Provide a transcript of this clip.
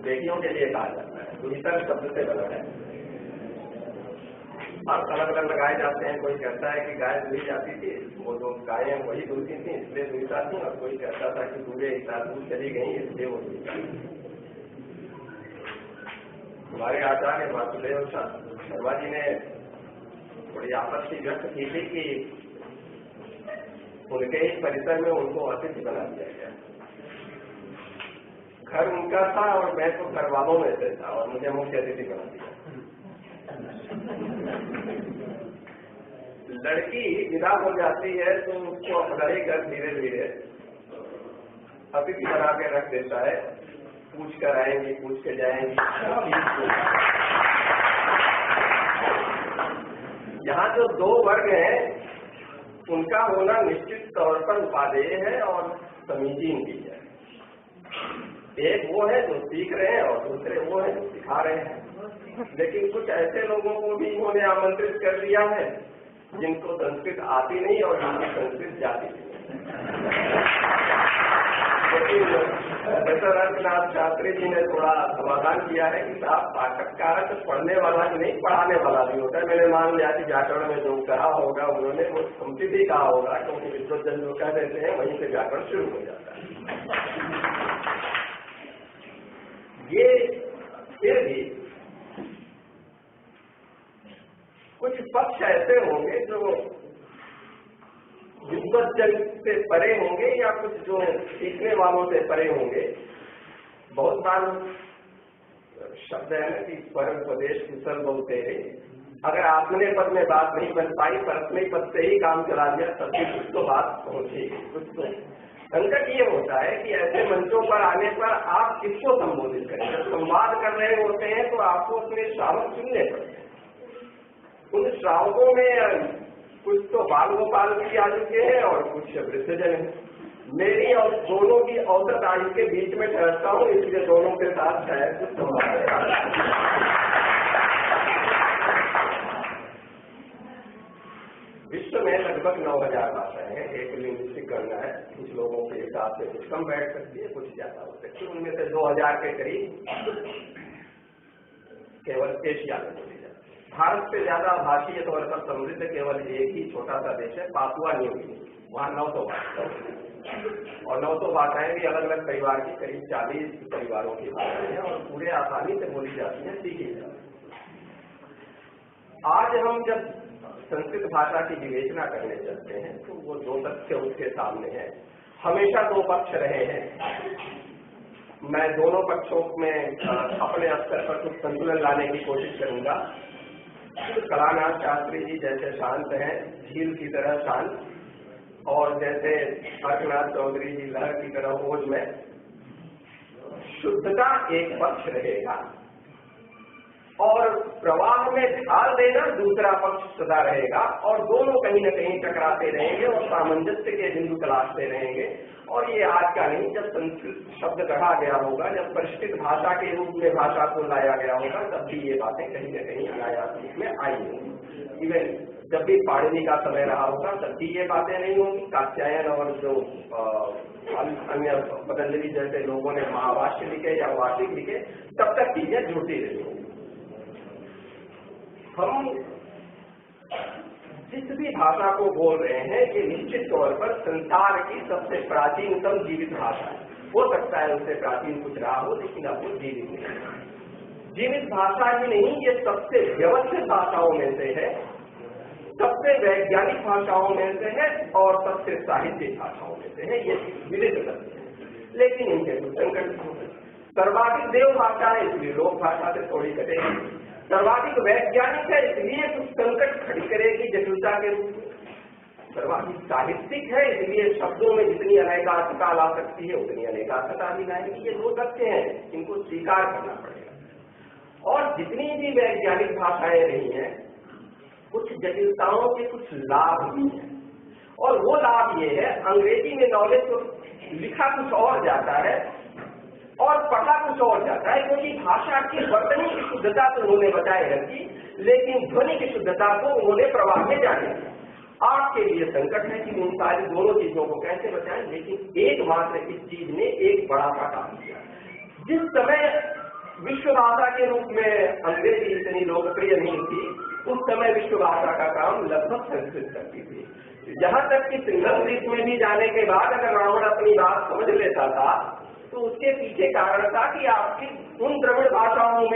बेटियों के लिए कहा जाता है, दुहितर शब्द से बना है। और अलग अलग लगाए जाते हैं। कोई कहता है कि गाय दुही जाती थी, वो जो गायें वही दुहती थी इसलिए दुहिता थी, और कोई कहता था कि दूल्हे एक साथ दूध चली गई इसलिए वो दुहिता थी। हमारे आचार्य वासुदेव शर्मा जी ने थोड़ी आपत्ति व्यक्त की थी कि उनके ही परिसर में उनको अतिथि बना दिया गया। घर उनका था और मैं तो घर वालों में से था और मुझे मुख्य अतिथि बना दिया। लड़की विदा हो जाती है तो उसको अपना ही घर धीरे धीरे अतिथि बना के रख देता है। पूछ कर आएंगी, पूछ के जाएंगी। यहाँ जो दो वर्ग हैं उनका होना निश्चित तौर पर उपादेय है और समीचीन भी है। एक वो है जो सीख रहे हैं और दूसरे वो है जो सिखा रहे हैं। लेकिन कुछ ऐसे लोगों को भी इन्होंने आमंत्रित कर दिया है जिनको संस्कृत आती नहीं और जिनकी संस्कृत जाती नहीं। लेकिन प्रोफेसर रघुनाथ शास्त्री जी ने थोड़ा समाधान किया है कि साहब पाठककारक पढ़ने वाला ही नहीं, पढ़ाने वाला भी होता है। मैंने मान लिया कि व्याकरण में जो कहा होगा उन्होंने वो संस्कृत ही कहा होगा, क्योंकि विद्वज्जन जो कह देते हैं वहीं से व्याकरण शुरू हो जाता है। ये फिर भी कुछ पक्ष ऐसे होंगे जो विद्वज्जन से परे होंगे या कुछ जो सीखने वालों से परे होंगे। बहुत बार शब्द है ना कि परमोपदेश कुशल बोलते हैं। अगर आत्मने पद में बात नहीं बन पाई, परस्मय पद से ही काम चला दिया, तब भी कुछ तो बात पहुंचेगी। कुछ तो संकट ये होता है कि ऐसे मंचों पर आने पर आप किसको संबोधित करें। जब संवाद कर रहे होते हैं तो आपको अपने श्रावक चुनने पड़ते हैं। उन श्रावकों में कुछ तो बाल गोपाल भी आ चुके हैं और कुछ वृद्धजन हैं। मेरी और दोनों की औसत आयु के बीच में ठहरता हूँ, इसलिए दोनों के साथ शायद कुछ संवाद। विश्व में लगभग 9000 भाषाएं हैं। एक लिंग्विस्टिक गणना है, कुछ लोगों के हिसाब से कुछ कम बैठ सकती है, कुछ ज्यादा हो सकती है। उनमें से 2000 के करीब केवल एशिया में बोली जाती है। भारत से ज्यादा भाषीय तौर पर समृद्ध केवल एक ही छोटा सा देश है, पापुआ न्यू गिनी। वहाँ 900 भाषाएं और 900 भाषाएं भी अलग अलग परिवार की करीब 40 परिवारों की भाषाएं हैं और पूरे आसानी से बोली जाती हैं, सीखी जाती है। आज हम जब संस्कृत भाषा की विवेचना करने चलते हैं तो वो दो तथ्य उसके सामने हैं। हमेशा दो पक्ष रहे हैं। मैं दोनों पक्षों में अपने स्तर पर कुछ संतुलन लाने की कोशिश करूंगा। कलानाथ शास्त्री जी जैसे शांत हैं, झील की तरह शांत, और जैसे अर्कनाथ चौधरी जी लहर की तरह ओज में, शुद्धता एक पक्ष रहेगा और प्रवाह में ढाल देना दूसरा पक्ष सदा रहेगा, और दोनों कहीं न कहीं टकराते रहेंगे और सामंजस्य के बिंदु तलाशते रहेंगे। और ये आज का नहीं, जब संस्कृत शब्द कहा गया होगा, जब परिष्कृत भाषा के रूप में भाषा को लाया गया होगा, तब भी ये बातें कहीं न कहीं अनायास रूप में आई होंगी। इवन जब भी पाणिनि का समय रहा होगा तब भी ये बातें नहीं होंगी। कात्यायन और जो अन्य पतंजलि जैसे लोगों ने महाभाष्य लिखे या वार्षिक लिखे, तब तक चीजें जुड़ती रही होंगी। हम जिस भी भाषा को बोल रहे हैं ये निश्चित तौर पर संसार की सबसे प्राचीनतम जीवित भाषा है। हो सकता है उससे प्राचीन कुछ रहा हो, लेकिन अब वो जीवित नहीं है। जीवित भाषा ही नहीं, ये सबसे व्यवस्थित भाषाओं में से है, सबसे वैज्ञानिक भाषाओं में से है और सबसे साहित्यिक भाषाओं में से है। ये विविध तथ्य है, लेकिन इनके कुछ संकट होंगे। सर्वाधिक देव भाषा है इसलिए लोक भाषा से थोड़ी कटेगी। सर्वाधिक वैज्ञानिक है इसलिए कुछ संकट खड़ी करेगी जटिलता के रूप में। सर्वाधिक साहित्यिक है इसलिए शब्दों में जितनी अनेकार्थता ला सकती है उतनी अनेकार्थता भी लाएगी। ये दो तथ्य हैं, इनको स्वीकार करना पड़ेगा। और जितनी भी वैज्ञानिक भाषाएं रही हैं, कुछ जटिलताओं के कुछ लाभ भी हैं, और वो लाभ ये है, अंग्रेजी में नॉलेज तो लिखा कुछ और जाता है और पढ़ा कुछ और जाता है, क्योंकि भाषा की वर्तनी की शुद्धता तो उन्होंने बचाए रखी, लेकिन ध्वनि की शुद्धता को उन्होंने प्रवाह में जाने दिया। आपके लिए संकट है कि उन सारी दोनों चीजों को कैसे बचाएं, लेकिन एकमात्र इस चीज ने एक बड़ा सा काम किया। जिस समय विश्व भाषा के रूप में अंग्रेजी इतनी लोकप्रिय नहीं थी, उस समय विश्व भाषा का काम लगभग संस्कृत करती थी। यहाँ तक कि सिंगल द्वीप में भी जाने के बाद अगर रावण अपनी बात समझ लेता था तो उसके पीछे कारण था कि आपकी उन द्रविड़ भाषाओं में